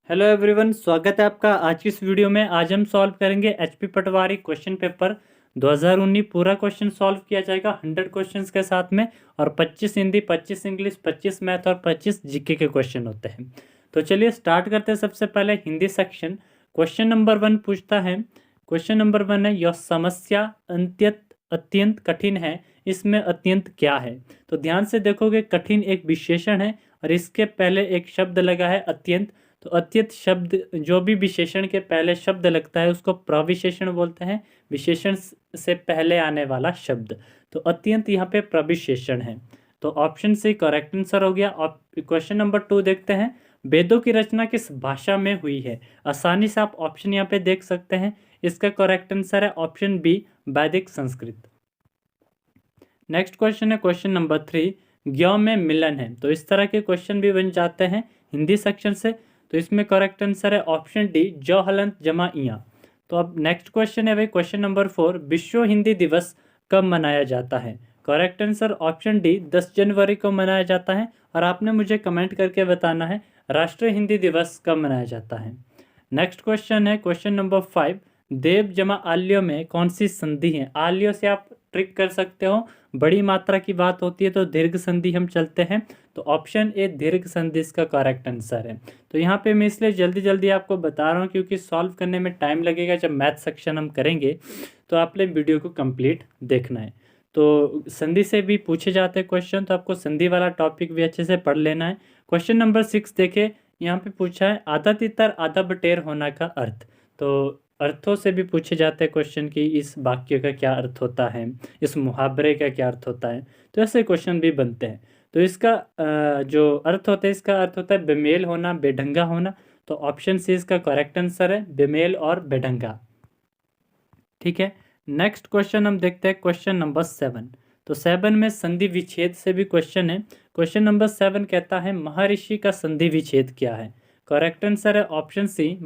Hello everyone, स्वागत है आपका आज की इस वीडियो में। आज हम सॉल्व करेंगे एचपी पटवारी क्वेश्चन पेपर 2019। पूरा क्वेश्चन सॉल्व किया जाएगा 100 क्वेश्चंस के साथ में, और 25 हिंदी, 25 इंग्लिश, 25 मैथ और 25 जीके के क्वेश्चन होते हैं। तो चलिए स्टार्ट करते हैं। सबसे पहले हिंदी सेक्शन। क्वेश्चन नंबर 1 पूछता है। क्वेश्चन नंबर 1 है, यह समस्या अत्यंत कठिन है, इसमें अत्यंत क्या है। तो ध्यान से देखोगे, कठिन एक विशेषण है और इसके पहले एक शब्द लगा है अत्यंत। तो अत्यंत शब्द, जो भी विशेषण के पहले शब्द लगता है उसको प्रविशेषण बोलते हैं, विशेषण से पहले आने वाला शब्द। तो अत्यंत यहाँ पे प्रविशेषण है। तो ऑप्शन सी करेक्ट आंसर हो गया। क्वेश्चन नंबर 2 देखते हैं। वेदों की रचना किस भाषा में हुई है। आसानी से आप ऑप्शन यहाँ पे देख सकते हैं। इसका करेक्ट आंसर है ऑप्शन बी, वैदिक संस्कृत। नेक्स्ट क्वेश्चन है क्वेश्चन नंबर 3, ज्ञ में मिलन है। तो इस तरह के क्वेश्चन भी बन जाते हैं हिंदी सेक्शन से। तो इसमें करेक्ट आंसर है ऑप्शन डी, ज हलंत जमा इया। तो अब नेक्स्ट क्वेश्चन है भाई क्वेश्चन नंबर 4, विश्व हिंदी दिवस कब मनाया जाता है। करेक्ट आंसर ऑप्शन डी, 10 जनवरी को मनाया जाता है। और आपने मुझे कमेंट करके बताना है राष्ट्रीय हिंदी दिवस कब मनाया जाता है। नेक्स्ट क्वेश्चन है क्वेश्चन नंबर 5, देव जमा आल्यो में कौन सी संधि है। आल्यो से आप ट्रिक कर सकते हो, बड़ी मात्रा की बात होती है तो दीर्घ संधि हम चलते हैं। तो ऑप्शन ए, दीर्घ संधि इसका करेक्ट आंसर है। तो यहाँ पे मैं इसलिए जल्दी जल्दी आपको बता रहा हूँ क्योंकि सॉल्व करने में टाइम लगेगा। जब मैथ सेक्शन हम करेंगे तो आपने वीडियो को कंप्लीट देखना है। तो संधि से भी पूछे जाते हैं क्वेश्चन, तो आपको संधि वाला टॉपिक भी अच्छे से पढ़ लेना है। क्वेश्चन नंबर 6 देखे, यहाँ पे पूछा है आधा तितर आधा बटेर होना का अर्थ। तो अर्थों से भी पूछे जाते हैं क्वेश्चन कि इस वाक्य का क्या अर्थ होता है, इस मुहावरे का क्या अर्थ होता है। तो ऐसे क्वेश्चन भी बनते हैं। तो इसका जो अर्थ होता है, इसका अर्थ होता है बेमेल होना, बेढंगा होना। तो ऑप्शन सी इसका करेक्ट आंसर है, बेमेल और बेढंगा। ठीक है, नेक्स्ट क्वेश्चन हम देखते हैं क्वेश्चन नंबर 7। तो 7 में संधि विच्छेद से भी क्वेश्चन है। क्वेश्चन नंबर 7 कहता है महर्षि का संधि विच्छेद क्या है। करेक्ट आंसर है ऑप्शन सी,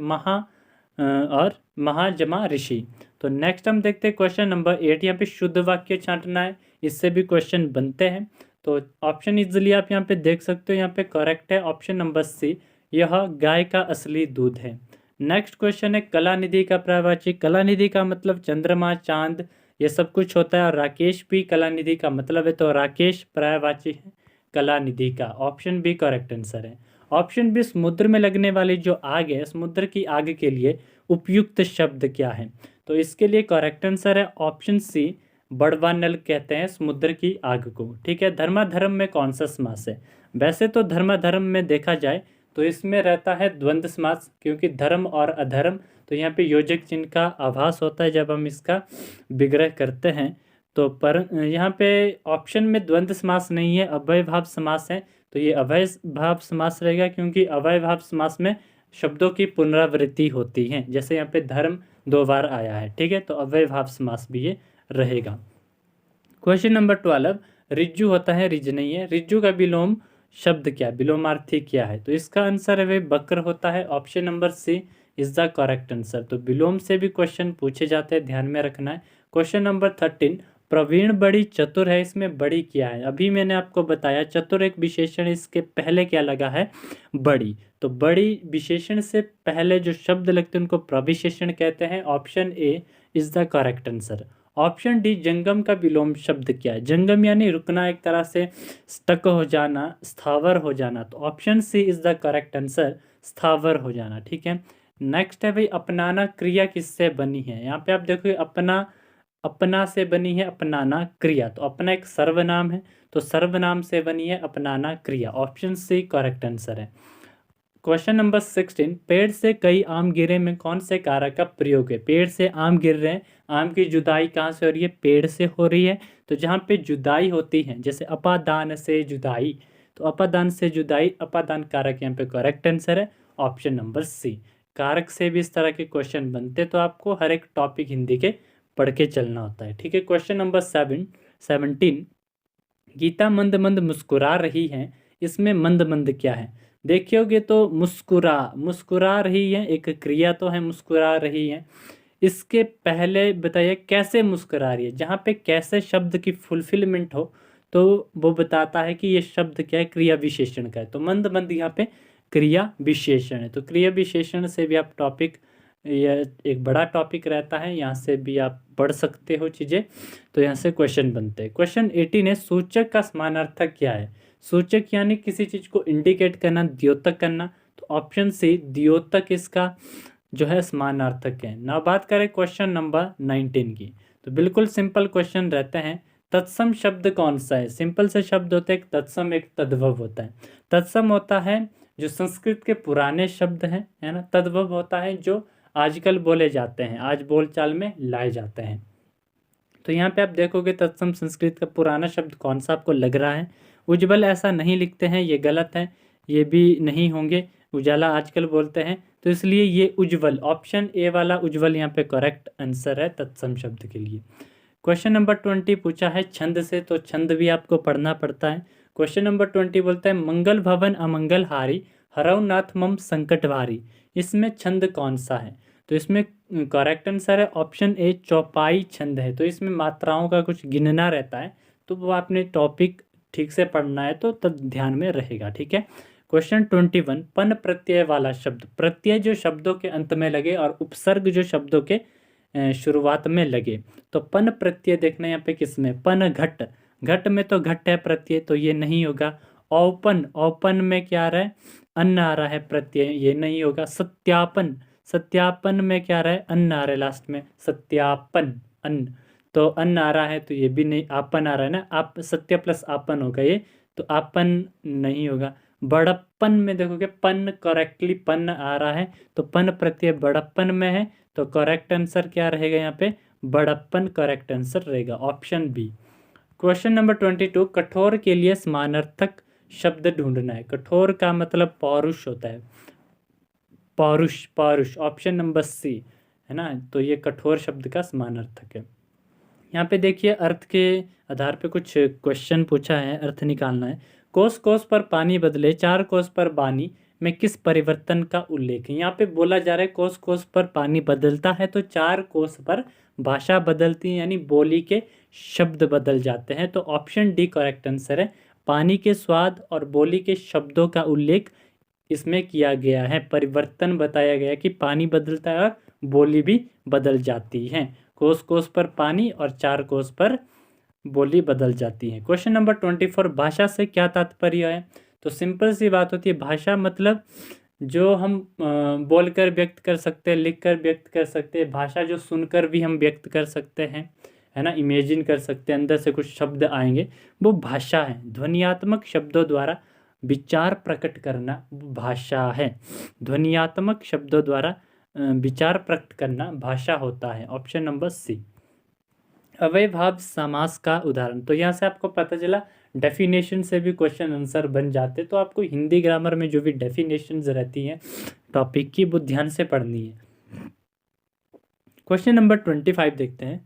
और महा जमा ऋषि। तो नेक्स्ट हम देखते हैं क्वेश्चन नंबर 8। यहाँ पे शुद्ध वाक्य छांटना है, इससे भी क्वेश्चन बनते हैं। तो ऑप्शन इजिली आप यहाँ पे देख सकते हो। यहाँ पे करेक्ट है ऑप्शन नंबर सी, यह गाय का असली दूध है। नेक्स्ट क्वेश्चन है कलानिधि का पर्यायवाची। कलानिधि का मतलब चंद्रमा, चांद, ये सब कुछ होता है। और राकेश भी कलानिधि का मतलब है, तो राकेश पर्यायवाची है कलानिधि का। ऑप्शन बी करेक्ट आंसर है। ऑप्शन बी, समुद्र में लगने वाली जो आग है, समुद्र की आग के लिए उपयुक्त शब्द क्या है। तो इसके लिए करेक्ट आंसर है ऑप्शन सी, बड़वानल कहते हैं समुद्र की आग को। ठीक है, धर्माधर्म में कौन सा समास है। वैसे तो धर्माधर्म में देखा जाए तो इसमें रहता है द्वंद्व समास, क्योंकि धर्म और अधर्म, तो यहाँ पे योजक चिन्ह का आभास होता है जब हम इसका विग्रह करते हैं। तो पर यहाँ पे ऑप्शन में द्वंद्व समास नहीं है, अव्ययभाव समास है। तो ये अव्ययभाव समास रहेगा, क्योंकि अव्ययभाव समास में शब्दों की पुनरावृत्ति होती है। जैसे यहाँ पे धर्म 2 बार आया है। ठीक है, तो अव्ययभाव समास भी ये रहेगा। क्वेश्चन नंबर 12, रिज्जू होता है, रिज नहीं है। रिज्जू का विलोम शब्द क्या, विलोमार्थी क्या है। तो इसका आंसर है वे बकर होता है। Option number C is the correct answer. तो विलोम से भी क्वेश्चन पूछे जाते हैं, ध्यान में रखना है। क्वेश्चन नंबर 13, प्रवीण बड़ी चतुर है, इसमें बड़ी क्या है। अभी मैंने आपको बताया चतुर एक विशेषण, इसके पहले क्या लगा है, बड़ी। तो बड़ी विशेषण से पहले जो शब्द लगते हैं उनको प्रविशेषण कहते हैं। Option A is the correct answer. Option D, जंगम का विलोम शब्द क्या है। जंगम यानी रुकना, एक तरह से स्टक हो जाना, स्थावर हो जाना। तो option C is the correct answer, स्थावर हो जाना। ठीक है, नेक्स्ट है भाई अपनाना क्रिया किससे बनी है। यहाँ पे आप देखो अपना, अपना से बनी है अपनाना क्रिया। तो अपना एक सर्वनाम है, तो सर्वनाम से बनी है अपनाना क्रिया। ऑप्शन सी करेक्ट आंसर है। क्वेश्चन नंबर 16, पेड़ से कई आम गिरे में कौन से कारक का प्रयोग है। पेड़ से आम गिर रहे हैं, आम की जुदाई कहाँ से हो रही है, पेड़ से हो रही है। तो जहाँ पे जुदाई होती है, जैसे अपादान से जुदाई, तो अपादान से जुदाई, अपादान कारक यहाँ पे करेक्ट आंसर है। Option number C. कारक से भी इस तरह के क्वेश्चन बनते, तो आपको हर एक टॉपिक हिंदी के पढ़ के चलना होता है। ठीक है, क्वेश्चन नंबर 17, गीता मंद मंद मुस्कुरा रही है, इसमें मंद मंद क्या है। देखियोगे तो मुस्कुरा रही है, एक क्रिया तो है मुस्कुरा रही है। इसके पहले बताइए कैसे मुस्कुरा रही है। जहाँ पे कैसे शब्द की फुलफिलमेंट हो तो वो बताता है कि ये शब्द क्या है, क्रिया विशेषण का है। तो मंद मंद यहाँ पे क्रिया विशेषण है। तो क्रिया विशेषण से भी आप टॉपिक, यह एक बड़ा टॉपिक रहता है, यहाँ से भी आप पढ़ सकते हो चीज़ें। तो यहाँ से क्वेश्चन बनते हैं। क्वेश्चन 18 है, सूचक का समानार्थक क्या है? सूचक यानी किसी चीज़ को इंडिकेट करना, द्योतक करना। तो ऑप्शन सी द्योतक इसका जो है समानार्थक है। ना बात करें क्वेश्चन नंबर 19 की, तो बिल्कुल सिंपल क्वेश्चन रहते हैं। तत्सम शब्द कौन सा है? सिंपल से शब्द होते हैं, एक तत्सम एक तद्भव होता है। तत्सम होता है जो संस्कृत के पुराने शब्द हैं, है ना। तद्भव होता है जो आजकल बोले जाते हैं, आज बोलचाल में लाए जाते हैं। तो यहाँ पे आप देखोगे तत्सम संस्कृत का पुराना शब्द कौन सा आपको लग रहा है? उज्ज्वल ऐसा नहीं लिखते हैं, ये गलत है, ये भी नहीं होंगे। उजाला आजकल बोलते हैं, तो इसलिए ये उज्ज्वल, ऑप्शन ए वाला उज्ज्वल यहाँ पे करेक्ट आंसर है तत्सम शब्द के लिए। क्वेश्चन नंबर 20 पूछा है छंद से, तो छंद भी आपको पढ़ना पड़ता है। क्वेश्चन नंबर 20 बोलता है मंगल भवन अमंगल हारी, हरऊ नाथ मम संकट भारी। इसमें छंद कौन सा है? तो इसमें करेक्ट आंसर है ऑप्शन ए चौपाई छंद है। तो इसमें मात्राओं का कुछ गिनना रहता है, तो वो आपने टॉपिक ठीक से पढ़ना है तो तब ध्यान में रहेगा, ठीक है। क्वेश्चन 21, पन प्रत्यय वाला शब्द। प्रत्यय जो शब्दों के अंत में लगे और उपसर्ग जो शब्दों के शुरुआत में लगे। तो पन प्रत्यय देखना यहाँ पे किसमें? पन घट, घट में तो घट है प्रत्यय, तो ये नहीं होगा। औपन, औपन में क्या आ रहा है? अन्न आ रहा है प्रत्यय, ये नहीं होगा। सत्यापन, सत्यापन में क्या आ रहा है? अन्न आ रहा है लास्ट में, सत्यापन अन्न, तो अन्न आ रहा है, तो ये भी नहीं। आपन आ रहा है ना, आप सत्य प्लस आपन होगा ये, तो आपन नहीं होगा। बड़प्पन में देखोगे पन करेक्टली पन आ रहा है, तो पन प्रत्यय बड़प्पन में है, तो करेक्ट आंसर क्या रहेगा यहाँ पे? बड़प्पन करेक्ट आंसर रहेगा, ऑप्शन बी। क्वेश्चन नंबर 22, कठोर के लिए समानार्थक शब्द ढूंढना है। कठोर का मतलब पौरुष होता है, पौरुष, पौरुष, ऑप्शन नंबर सी, है ना। तो ये कठोर शब्द का समानार्थक है। यहाँ पे देखिए अर्थ के आधार पे कुछ क्वेश्चन पूछा है, अर्थ निकालना है। कोस कोस पर पानी बदले, चार कोस पर बानी में किस परिवर्तन का उल्लेख है? यहाँ पे बोला जा रहा है कोस कोस पर पानी बदलता है, तो चार कोस पर भाषा बदलती है, यानी बोली के शब्द बदल जाते हैं। तो ऑप्शन डी करेक्ट आंसर है। पानी के स्वाद और बोली के शब्दों का उल्लेख इसमें किया गया है, परिवर्तन बताया गया कि पानी बदलता है और बोली भी बदल जाती है। कोस कोस पर पानी और चार कोस पर बोली बदल जाती है। क्वेश्चन नंबर 24, भाषा से क्या तात्पर्य है? तो सिंपल सी बात होती है, भाषा मतलब जो हम बोलकर व्यक्त कर सकते हैं, लिखकर व्यक्त कर सकते हैं। भाषा जो सुनकर भी हम व्यक्त कर सकते हैं, है ना, इमेजिन कर सकते हैं, अंदर से कुछ शब्द आएंगे, वो भाषा है। ध्वनियात्मक शब्दों द्वारा विचार प्रकट करना भाषा है। ध्वनियात्मक शब्दों द्वारा विचार प्रकट करना भाषा होता है, ऑप्शन नंबर सी। अव्ययभाव समास का उदाहरण। तो यहाँ से आपको पता चला डेफिनेशन से भी क्वेश्चन आंसर बन जाते, तो आपको हिंदी ग्रामर में जो भी डेफिनेशंस रहती हैं टॉपिक की, वो ध्यान से पढ़नी है। क्वेश्चन नंबर 25 देखते हैं।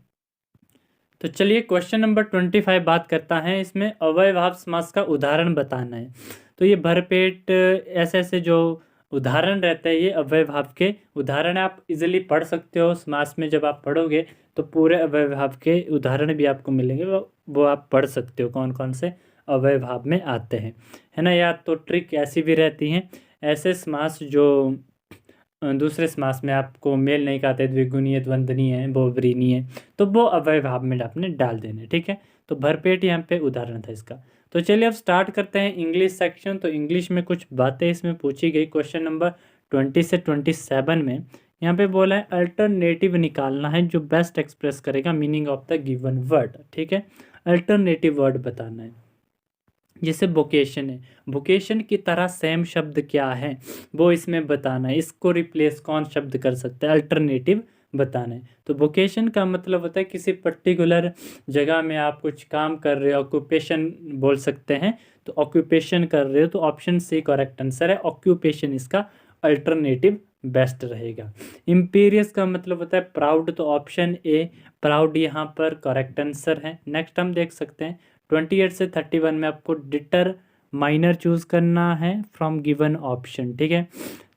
तो चलिए क्वेश्चन नंबर 25 बात करता है, इसमें अव्ययभाव समास का उदाहरण बताना है। तो ये भरपेट ऐसे ऐसे जो उदाहरण रहते हैं, ये अव्ययभाव के उदाहरण आप इजीली पढ़ सकते हो समास में। जब आप पढ़ोगे तो पूरे अव्ययभाव के उदाहरण भी आपको मिलेंगे, वो आप पढ़ सकते हो कौन कौन से अव्ययभाव में आते हैं, है ना। या तो ट्रिक ऐसी भी रहती हैं, ऐसे समास जो दूसरे समास में आपको मेल नहीं खाते, द्विगुणीय, द्वंद्वनीय है, बहुब्रीहीय है, तो वो अव्ययभाव में आपने डाल देने, ठीक है। तो भरपेट यहाँ पे उदाहरण था इसका। तो चलिए अब स्टार्ट करते हैं इंग्लिश सेक्शन। तो इंग्लिश में कुछ बातें इसमें पूछी गई। क्वेश्चन नंबर 20 से 27 में यहाँ पे बोला है अल्टरनेटिव निकालना है जो बेस्ट एक्सप्रेस करेगा meaning of the given word, ठीक है। अल्टरनेटिव वर्ड बताना है। जैसे वोकेशन है, वोकेशन की तरह सेम शब्द क्या है वो इसमें बताना है। इसको रिप्लेस कौन शब्द कर सकता है? अल्टरनेटिव बताना है। तो वोकेशन का मतलब होता है किसी पर्टिकुलर जगह में आप कुछ काम कर रहे हो, ऑक्यूपेशन बोल सकते हैं। तो ऑक्यूपेशन कर रहे हो, तो ऑप्शन सी करेक्ट आंसर है, ऑक्यूपेशन इसका अल्टरनेटिव बेस्ट रहेगा। इम्पीरियस का मतलब होता है प्राउड, तो ऑप्शन ए प्राउड यहाँ पर करेक्ट आंसर है। नेक्स्ट हम देख सकते हैं 28 से 31 में आपको डिटर माइनर चूज करना है फ्रॉम गिवन ऑप्शन, ठीक है।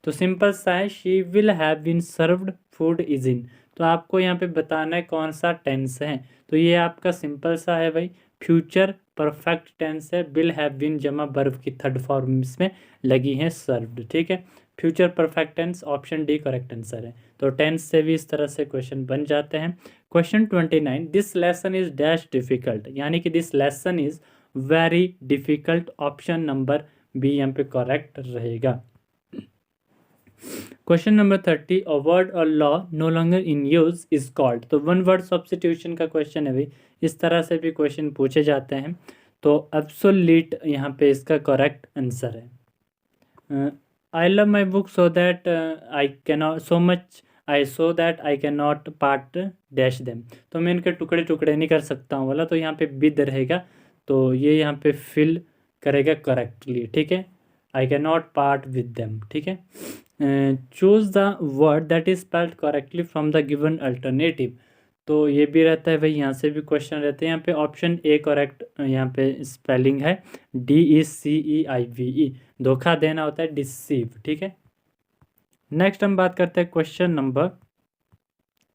तो सिंपल सा है, she will have been served food is in. तो आपको यहाँ पे बताना है कौन सा टेंस है। तो ये आपका सिंपल सा है भाई, फ्यूचर परफेक्ट टेंस है, विल हैव बीन जमा वर्ब की थर्ड फॉर्म इसमें लगी है सर्व्ड, ठीक है। Future perfect tense option D correct answer है। तो टेंस से भी इस तरह से क्वेश्चन बन जाते हैं। Question 29, this lesson is dash difficult, यानी कि this lesson is very difficult, option number B यहाँ पे करेक्ट रहेगा। Question number 30, a word or law no longer in use is called. तो वन वर्ड सब्स्टिट्यूशन का क्वेश्चन है भाई, इस तरह से भी क्वेश्चन पूछे जाते हैं। तो एब्सोल्यूट यहाँ पे इसका करेक्ट आंसर है। I love my book so that I cannot so much I so that I can not part dash them. तो मैं इनके टुकड़े टुकड़े नहीं कर सकता हूँ वाला, तो यहाँ पे विद रहेगा, तो ये यहाँ पे फिल करेगा करेक्टली, ठीक है। I can not part with them, ठीक है। Choose the word that is spelled correctly from the given alternative. तो ये भी रहता है भाई, यहाँ से भी क्वेश्चन रहते हैं। यहाँ पे ऑप्शन ए करेक्ट यहाँ पे स्पेलिंग है, DECEIVE, धोखा देना होता है डिसीव, ठीक है। नेक्स्ट हम बात करते हैं क्वेश्चन नंबर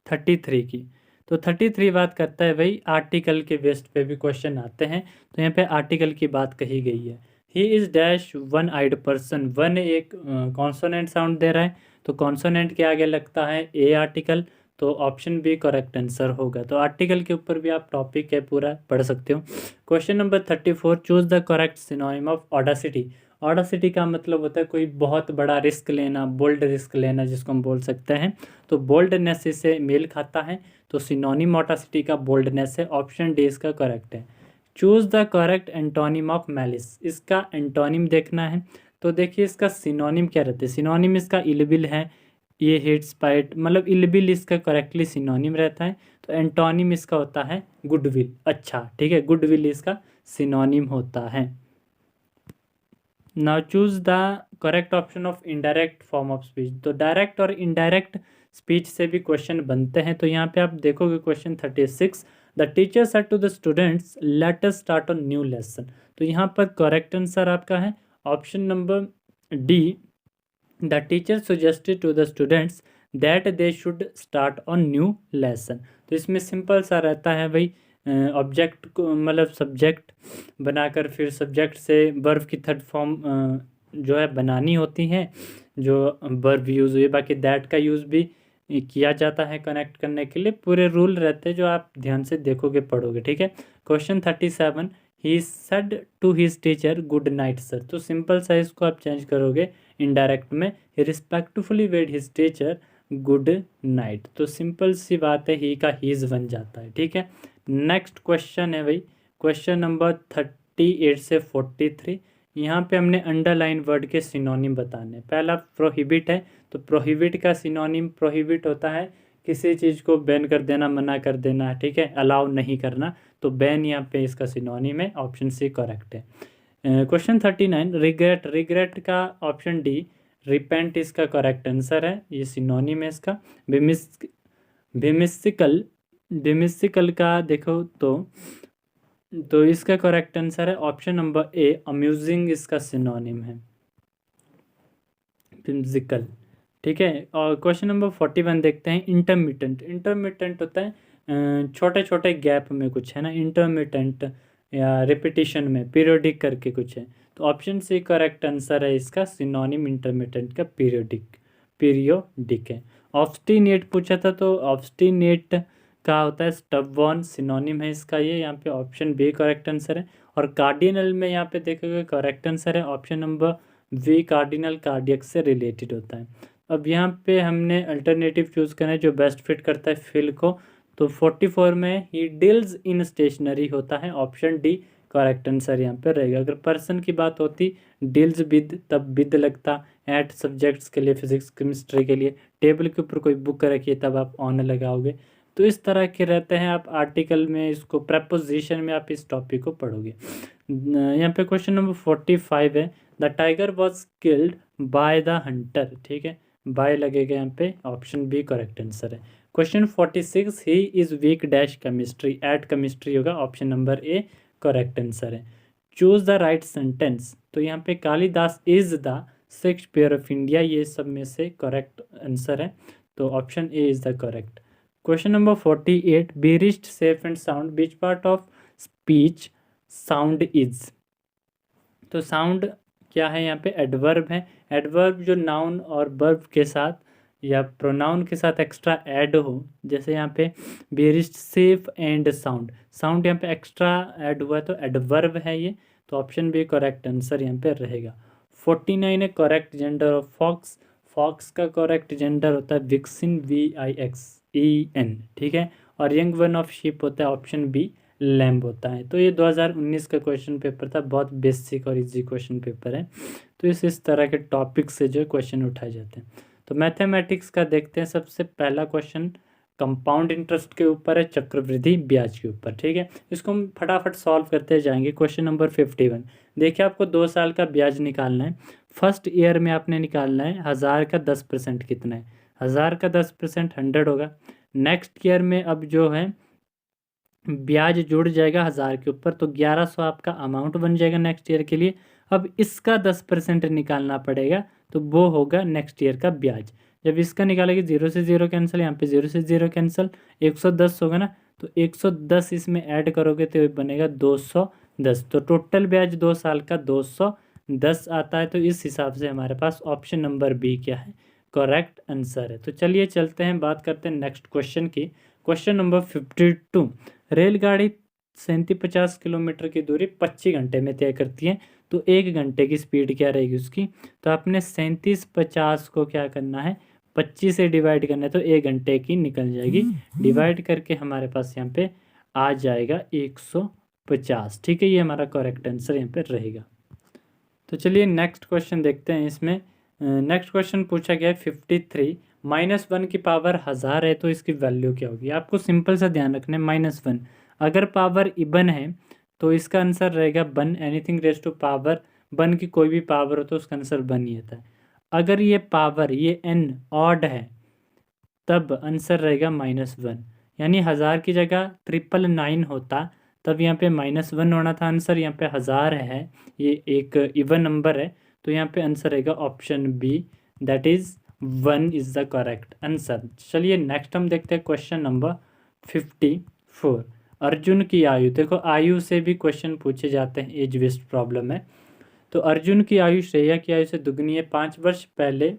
33 की। तो 33 बात करता है भाई आर्टिकल के बेस्ट पे भी क्वेश्चन आते हैं। तो यहाँ पे आर्टिकल की बात कही गई है, he is dash one eyed person. One एक कॉन्सोनेंट साउंड दे रहा है, तो कॉन्सोनेंट के आगे लगता है ए आर्टिकल, तो ऑप्शन बी करेक्ट आंसर होगा। तो आर्टिकल के ऊपर भी आप टॉपिक है पूरा पढ़ सकते हो। Question number 34, choose the correct synonym of Audacity. Audacity का मतलब होता है कोई बहुत बड़ा रिस्क लेना, बोल्ड रिस्क लेना, जिसको हम बोल सकते हैं। तो बोल्डनेस इससे मेल खाता है, तो सिनोनिम ऑडासिटी का बोल्डनेस है, ऑप्शन डी इसका करेक्ट है। Choose the correct antonym of malice, इसका एंटोनिम देखना है। तो देखिए इसका सिनोनिम क्या रहता है, सिनोनिम इसका इलबिल है, ये हेट स्पाइट, मतलब इलबिल इसका करेक्टली सिनोनिम रहता है। तो एंटोनिम इसका होता है गुडविल, अच्छा ठीक है, गुडविल इसका सिनोनिम होता है। Now choose the correct option of indirect form of speech. तो डायरेक्ट और इनडायरेक्ट स्पीच से भी क्वेश्चन बनते हैं। तो यहाँ पे आप देखोगे question 36, the teacher said to the students let us start a new lesson. तो यहाँ पर करेक्ट आंसर आपका है option number D, the teacher suggested to the students that they should start on new lesson. तो इसमें simple सा रहता है भाई, ऑब्जेक्ट को मतलब सब्जेक्ट बनाकर फिर सब्जेक्ट से वर्ब की थर्ड फॉर्म जो है बनानी होती है, जो वर्ब यूज़ हुई। बाकी दैट का यूज़ भी किया जाता है कनेक्ट करने के लिए, पूरे रूल रहते हैं जो आप ध्यान से देखोगे पढ़ोगे, ठीक है। Question 37, he said to his teacher good night sir. तो सिंपल सा इसको आप चेंज करोगे इनडायरेक्ट में, he respectfully bade his teacher good night. तो सिंपल सी बात है, ही का हीज बन जाता है, ठीक है। नेक्स्ट क्वेश्चन है भाई क्वेश्चन नंबर 38 से 43। यहाँ पे हमने अंडरलाइन वर्ड के सिनोनिम बताने। पहला प्रोहिबिट है, तो प्रोहिबिट का सिनोनिम, प्रोहिबिट होता है किसी चीज़ को बैन कर देना, मना कर देना, ठीक है, अलाउ नहीं करना। तो बैन यहाँ पे इसका सिनोनिम है, ऑप्शन सी करेक्ट है। Question 39, regret. रिग्रेट का ऑप्शन डी, रिपेंट इसका करेक्ट आंसर है, ये सिनोनिम है इसका। बिमिसिकल, बिमिसिकल का देखो तो इसका करेक्ट आंसर है ऑप्शन नंबर ए, अम्यूजिंग इसका सिनोनिम है बिम्जिकल, ठीक है। और क्वेश्चन नंबर 41 देखते हैं, इंटरमिटेंट। इंटरमिटेंट होता है छोटे छोटे गैप में कुछ है ना, इंटरमिटेंट या रिपीटिशन में पीरियोडिक करके कुछ है। तो ऑप्शन सी करेक्ट आंसर है इसका, सिनोनिम इंटरमिटेंट का पीरियोडिक है। ऑब्स्टिनेट पूछा था, तो ऑब्स्टिनेट का होता है स्टबबॉर्न, सिनोनिम है इसका ये, यहाँ पे ऑप्शन बी करेक्ट आंसर है। और कार्डिनल में यहाँ पे देखोगे करेक्ट आंसर है option number V, cardinal cardiac से रिलेटेड होता है। अब यहाँ पे हमने अल्टरनेटिव चूज़ करना है जो बेस्ट फिट करता है फिल को। तो 44 में ही डील्स इन स्टेशनरी होता है, ऑप्शन डी करेक्ट आंसर यहाँ पे रहेगा। अगर पर्सन की बात होती डील्स विद, तब विद लगता। एट सब्जेक्ट्स के लिए, फिजिक्स केमिस्ट्री के लिए टेबल के ऊपर कोई बुक रखिए तब आप ऑन लगाओगे। तो इस तरह के रहते हैं, आप आर्टिकल में इसको प्रपोजिशन में आप इस टॉपिक को पढ़ोगे। यहाँ पे क्वेश्चन नंबर 45 है, the tiger was killed by the hunter, ठीक है, बाय लगेगा यहाँ पे, ऑप्शन बी करेक्ट आंसर है। Question 46, he is weak dash chemistry, at chemistry होगा, option number A correct answer है। Choose the right sentence. तो यहाँ पे Kalidas is the Shakespeare of India, ये सब में से करेक्ट आंसर है, तो option A is the correct. Question number 48, be reached safe and sound, beach part of speech sound is. तो साउंड क्या है यहाँ पे, एडवर्ब है। एडवर्ब जो नाउन और वर्ब के साथ या प्रोनाउन के साथ एक्स्ट्रा ऐड हो, जैसे यहाँ पे very safe and sound, sound यहाँ पे एक्स्ट्रा ऐड हुआ तो एडवर्ब है ये। तो ऑप्शन बी करेक्ट आंसर यहाँ पे रहेगा। 49 है correct gender of fox. Fox का करेक्ट जेंडर होता है विक्सिन, VIXEN, ठीक है। और यंग वन ऑफ शीप होता है ऑप्शन बी लैम्ब होता है। तो ये 2019 का क्वेश्चन पेपर था, बहुत बेसिक और इजी क्वेश्चन पेपर है। तो इस तरह के टॉपिक से जो क्वेश्चन उठाए जाते हैं। तो मैथमेटिक्स का देखते हैं। सबसे पहला क्वेश्चन कंपाउंड इंटरेस्ट के ऊपर है, चक्रवृद्धि ब्याज के ऊपर, ठीक है। इसको हम फटाफट सॉल्व करते जाएंगे। क्वेश्चन नंबर 51, देखिए आपको 2 साल का ब्याज निकालना है। फर्स्ट ईयर में आपने निकालना है 1000 का 10% कितना है, 1000 का 10% 100 होगा। नेक्स्ट ईयर में अब जो है ब्याज जुड़ जाएगा 1000 के ऊपर, तो 1100 आपका अमाउंट बन जाएगा नेक्स्ट ईयर के लिए। अब इसका 10% निकालना पड़ेगा, तो वो होगा नेक्स्ट ईयर का ब्याज। जब इसका निकालेंगे 0 से 0 कैंसिल, यहाँ पे 0 से 0 कैंसिल, 110 होगा ना, तो 110 इसमें ऐड करोगे तो बनेगा 210। तो टोटल ब्याज 2 साल का 210 आता है। तो इस हिसाब से हमारे पास ऑप्शन नंबर बी क्या है, करेक्ट आंसर है। तो चलिए चलते हैं, बात करते हैं नेक्स्ट क्वेश्चन की। क्वेश्चन नंबर 52, रेलगाड़ी 3750 किलोमीटर की दूरी 25 घंटे में तय करती है, तो 1 घंटे की स्पीड क्या रहेगी उसकी। तो आपने 3750 को क्या करना है, 25 से डिवाइड करना है, तो 1 घंटे की निकल जाएगी। डिवाइड करके हमारे पास यहाँ पे आ जाएगा 150, ठीक है। ये हमारा करेक्ट आंसर यहाँ पे रहेगा। तो चलिए नेक्स्ट क्वेश्चन देखते हैं। इसमें नेक्स्ट क्वेश्चन पूछा गया है 53, -1 की पावर 1000 है, तो इसकी वैल्यू क्या होगी। आपको सिंपल सा ध्यान रखना है, -1 अगर पावर इवन है तो इसका आंसर रहेगा 1। एनीथिंग रेज टू पावर 1 की कोई भी पावर हो तो उसका आंसर 1 ही आता है। अगर ये पावर ये n ऑड है तब आंसर रहेगा -1, यानी 1000 की जगह 999 होता, तब यहाँ पे -1 होना था आंसर। यहाँ पे 1000 है, ये एक इवन नंबर है, तो यहाँ पे आंसर रहेगा option B, that is 1 is the correct answer. चलिए नेक्स्ट हम देखते हैं क्वेश्चन नंबर 54, अर्जुन की आयु। देखो आयु से भी क्वेश्चन पूछे जाते हैं, एज बेस्ड प्रॉब्लम है। तो अर्जुन की आयु श्रेया की आयु से दुगनी है। 5 वर्ष पहले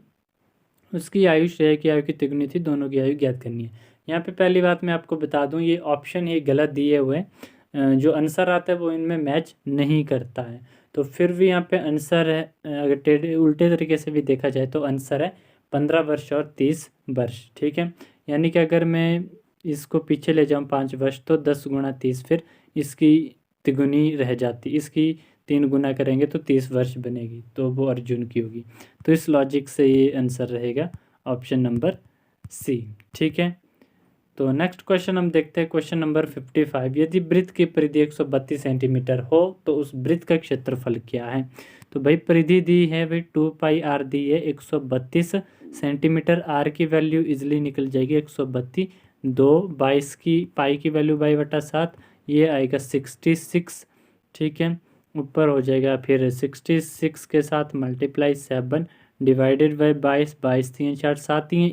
उसकी आयु श्रेया की आयु की तिगुनी थी, दोनों की आयु ज्ञात करनी है। यहाँ पे पहली बात मैं आपको बता दूं, ये ऑप्शन ये गलत दिए हुए हैं, जो आंसर आता है वो इनमें मैच नहीं करता है। तो फिर भी यहाँ पे आंसर है, अगर टेढ़े उल्टे तरीके से भी देखा जाए तो आंसर है 15 वर्ष और 30 वर्ष, ठीक है। यानी कि अगर मैं इसको पीछे ले जाऊँ 5 वर्ष, तो 10 गुणा 30, फिर इसकी तिगुनी रह जाती, इसकी 3 गुना करेंगे तो 30 वर्ष बनेगी, तो वो अर्जुन की होगी। तो इस लॉजिक से ये आंसर रहेगा ऑप्शन नंबर सी, ठीक है। तो नेक्स्ट क्वेश्चन हम देखते हैं, क्वेश्चन नंबर 55, यदि वृत्त की परिधि 132 सेंटीमीटर हो तो उस वृत्त का क्षेत्रफल क्या है। तो भाई परिधि दी है भाई 2πr दी है, 132 सेंटीमीटर, r की वैल्यू इजिली निकल जाएगी 132, 22 की पाई की वैल्यू 2/7, ये आएगा 66, ठीक है। ऊपर हो जाएगा फिर 66 के साथ मल्टीप्लाई 7 डिवाइडेड बाई 22, 22 3 4 7 3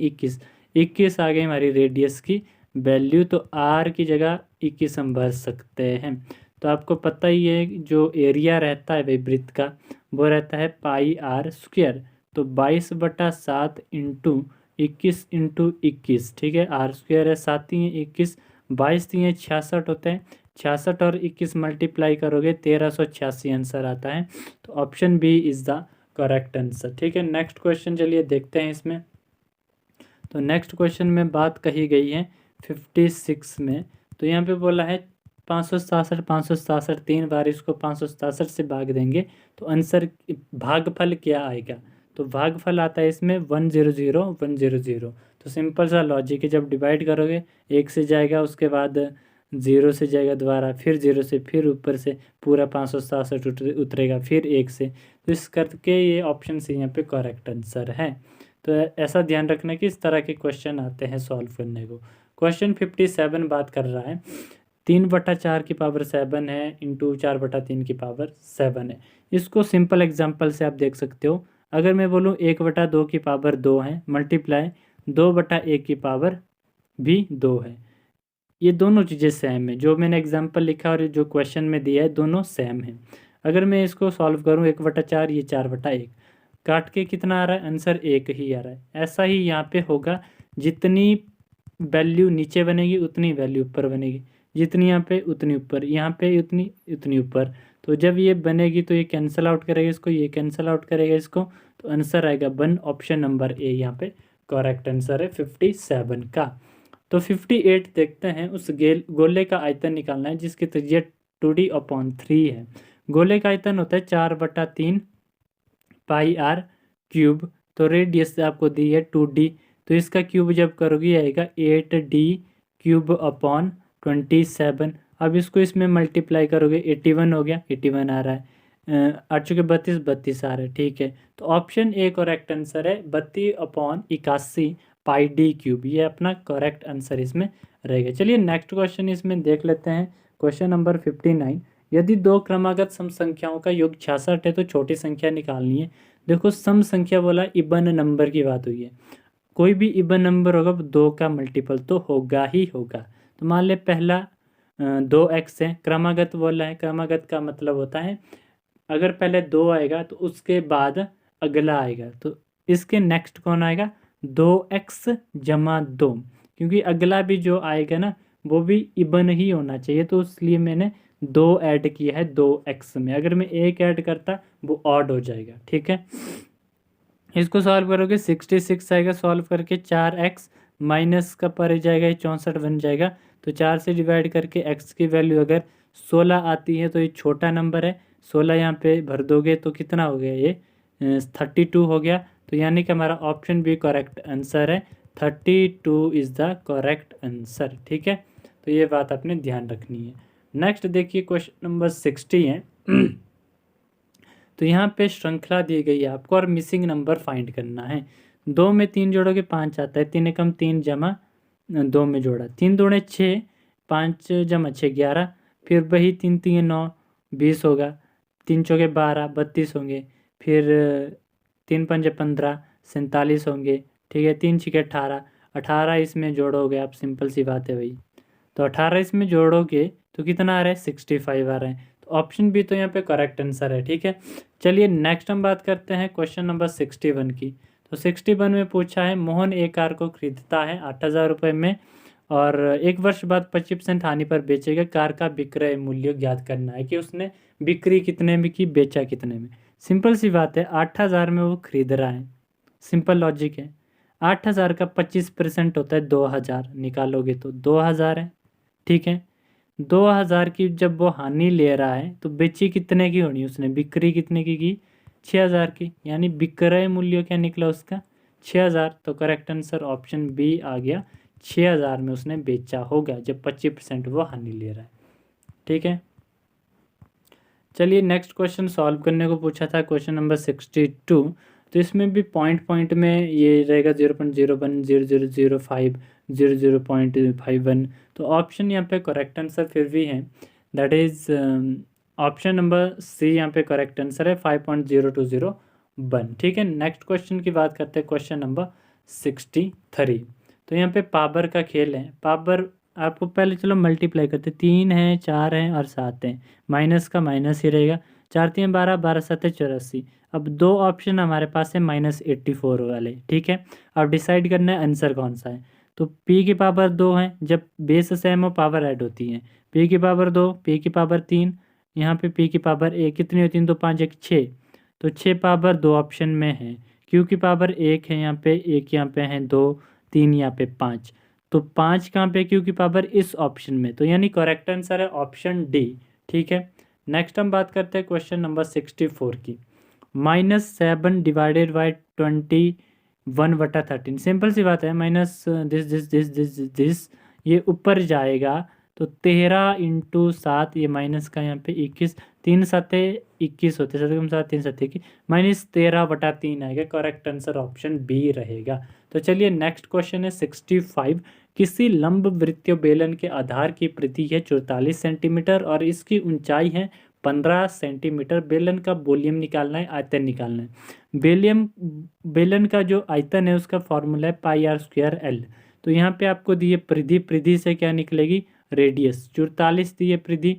21 आ गई हमारी रेडियस की वैल्यू। तो r की जगह 21 हम भर सकते हैं। तो आपको पता ही है जो एरिया रहता है भाई वृत्त का, वो रहता है πr²। तो 22/7 इंटू 21 इंटू 21, ठीक है। r² है 7 3 21, 22 3 66 होते हैं, 66 और 21 मल्टीप्लाई करोगे 1386 आंसर आता है। तो option B is the correct answer, ठीक है। नेक्स्ट क्वेश्चन चलिए देखते हैं इसमें। तो नेक्स्ट क्वेश्चन में बात कही गई है 56 में, तो यहाँ पे बोला है 567 567, 3 बार इसको 567 से भाग देंगे तो आंसर भागफल क्या आएगा। तो भागफल आता है इसमें 100 100। तो सिंपल सा लॉजिक है, जब डिवाइड करोगे 1 से जाएगा, उसके बाद 0 से जाएगा दोबारा, फिर 0 से, फिर ऊपर से पूरा 567 उतरेगा, फिर 1 से। तो इस करके ये ऑप्शन सी यहाँ पे करेक्ट आंसर है। तो ऐसा ध्यान रखना कि इस तरह के क्वेश्चन आते हैं सॉल्व करने को। क्वेश्चन 57 बात कर रहा है 3/4 की पावर 7 है इंटू 4/3 की पावर 7 है। इसको सिंपल एग्जांपल से आप देख सकते हो। अगर मैं बोलूँ 1/2 की पावर 2 है, मल्टीप्लाई 2/1 की पावर भी 2 है, ये दोनों चीज़ें सेम है, जो मैंने एग्जांपल लिखा और जो क्वेश्चन में दिया है दोनों सेम है। अगर मैं इसको सॉल्व करूँ 1/4 ये 4/1 काट के कितना आ रहा है, आंसर 1 ही आ रहा है। ऐसा ही यहाँ पे होगा, जितनी वैल्यू नीचे बनेगी उतनी वैल्यू ऊपर बनेगी, जितनी यहाँ पे उतनी ऊपर, यहाँ पे उतनी उतनी ऊपर। तो जब ये बनेगी तो ये कैंसिल आउट करेगा इसको, ये कैंसिल आउट करेगा इसको, तो आंसर आएगा 1, ऑप्शन नंबर ए यहाँ पे करेक्ट आंसर है 57 का। तो 58 देखते हैं, उस गोले का आयतन निकालना है जिसकी त्रिज्या 2d/3 है। गोले का आयतन होता है 4/3 पाई आर क्यूब, तो रेडियस आपको दी है 2d, तो इसका क्यूब जब करोगे आएगा 8d³ / 27। अब इसको इसमें मल्टीप्लाई करोगे 81 हो गया, 81 आ रहा है, 8×32 आ रहा है, ठीक है। तो ऑप्शन ए करेक्ट आंसर है 32/81 पाई d³, ये अपना करेक्ट आंसर इसमें रहेगा। चलिए नेक्स्ट क्वेश्चन इसमें देख लेते हैं, क्वेश्चन नंबर 59। यदि दो क्रमागत सम संख्याओं का योग 66 है तो छोटी संख्या निकालनी है। देखो सम संख्या बोला, इवन नंबर की बात हुई है, कोई भी इवन नंबर होगा 2 का मल्टीपल तो होगा ही होगा। तो मान ले पहला 2x है, क्रमागत बोला है, क्रमागत का मतलब होता है अगर पहले 2 आएगा तो उसके बाद अगला आएगा, तो इसके नेक्स्ट कौन आएगा, 2x + 2, क्योंकि अगला भी जो आएगा ना वो भी इवन ही होना चाहिए, तो इसलिए मैंने 2 ऐड किया है 2x में। अगर मैं 1 ऐड करता वो ऑड हो जाएगा, ठीक है। इसको सॉल्व करोगे 66 आएगा, सॉल्व करके 4x माइनस का पर जाएगा, ये 64 बन जाएगा। तो 4 से डिवाइड करके x की वैल्यू अगर 16 आती है तो ये छोटा नंबर है, 16 यहाँ पे भर दोगे तो कितना हो गया, ये 32 हो गया। तो यानी कि हमारा ऑप्शन बी करेक्ट आंसर है, 32 इज़ द करेक्ट आंसर, ठीक है। तो ये बात आपने ध्यान रखनी है। नेक्स्ट देखिए क्वेश्चन नंबर 60 है। तो यहाँ पे श्रृंखला दी गई है आपको और मिसिंग नंबर फाइंड करना है। 2 में 3 जोड़ोगे 5 आता है, 3 एकम 3 जमा 2 में जोड़ा, 3 दूणे 6, 5 + 6 11, फिर वही 3 3 9 20 होगा, 3 चौके 12 32 होंगे, फिर 3 पंजे 15 47 होंगे, ठीक है। 3 छीके 18 18 इसमें जोड़ोगे आप, सिंपल सी बात है भाई। तो 18 इसमें जोड़ोगे तो कितना आ रहा है, 65 आ रहा है। तो ऑप्शन बी तो यहाँ पे करेक्ट आंसर है, ठीक है। चलिए नेक्स्ट हम बात करते हैं क्वेश्चन नंबर 61 की। तो 61 में पूछा है, मोहन एक कार को खरीदता है 8,000 रुपये में और 1 वर्ष बाद 25% हानि पर बेचेगा। कार का विक्रय मूल्य ज्ञात करना है कि उसने बिक्री कितने में की, बेचा कितने में। सिंपल सी बात है, 8,000 में वो खरीद रहा है, सिंपल लॉजिक है। 8,000 का 25% होता है 2,000, निकालोगे तो 2,000 है, ठीक है। 2,000 की जब वो हानि ले रहा है तो बेची कितने की होनी, उसने बिक्री कितने की 6,000 की, यानी विक्रय मूल्य क्या निकला उसका 6,000। तो करेक्ट आंसर ऑप्शन बी आ गया, 6,000 में उसने बेचा होगा जब 25% वो हानि ले रहा है, ठीक है। चलिए नेक्स्ट क्वेश्चन सॉल्व करने को पूछा था, क्वेश्चन नंबर 62। तो इसमें भी पॉइंट में ये रहेगा 0.01 0005 00.51। तो ऑप्शन यहाँ पे करेक्ट आंसर फिर भी है, that is option number C यहाँ पे करेक्ट आंसर है 5.0201, ठीक है। नेक्स्ट क्वेश्चन की बात करते हैं, क्वेश्चन नंबर 63। तो यहाँ पे पावर का खेल है। पावर आपको पहले चलो मल्टीप्लाई करते, 3 है 4 है और 7 है, माइनस का माइनस ही रहेगा, 4 3 12 12 7 84। अब 2 ऑप्शन हमारे पास है -84 वाले, ठीक है। अब डिसाइड करना है आंसर कौन सा है। तो p की पावर 2 है, जब बेस सेम हो पावर ऐड होती है, p की पावर 2, p की पावर 3, यहाँ पे p की पावर 1 कितनी होती है, 2 5 1 6, तो 6 पावर 2 ऑप्शन में है। q की पावर 1 है यहाँ पे, 1 यहाँ पे है, 2 3 यहाँ पे 5, तो 5 कहाँ पे, q की पावर इस ऑप्शन में, तो यानी करेक्ट आंसर है ऑप्शन डी, ठीक है। नेक्स्ट हम बात करते हैं क्वेश्चन नंबर 64 की। -7 डिवाइडेड बाई 21/13, सिंपल सी बात है, माइनस दिस ये ऊपर जाएगा तो 13 × 7, ये माइनस का यहाँ पे 21, 3 7 21 होते, 7 7 3 7 21, -13/3 आएगा। करेक्ट आंसर ऑप्शन बी रहेगा। तो चलिए नेक्स्ट क्वेश्चन है 65। किसी लंब वृत्तीय बेलन के आधार की परिधि है 44 सेंटीमीटर और इसकी ऊंचाई है 15 सेंटीमीटर। बेलन का वॉल्यूम निकालना है, आयतन निकालना है। बेलन का जो आयतन है उसका फॉर्मूला है πr² L। तो यहाँ पे आपको दिए परिधि, परिधि से क्या निकलेगी, रेडियस। 44 दिए परिधि,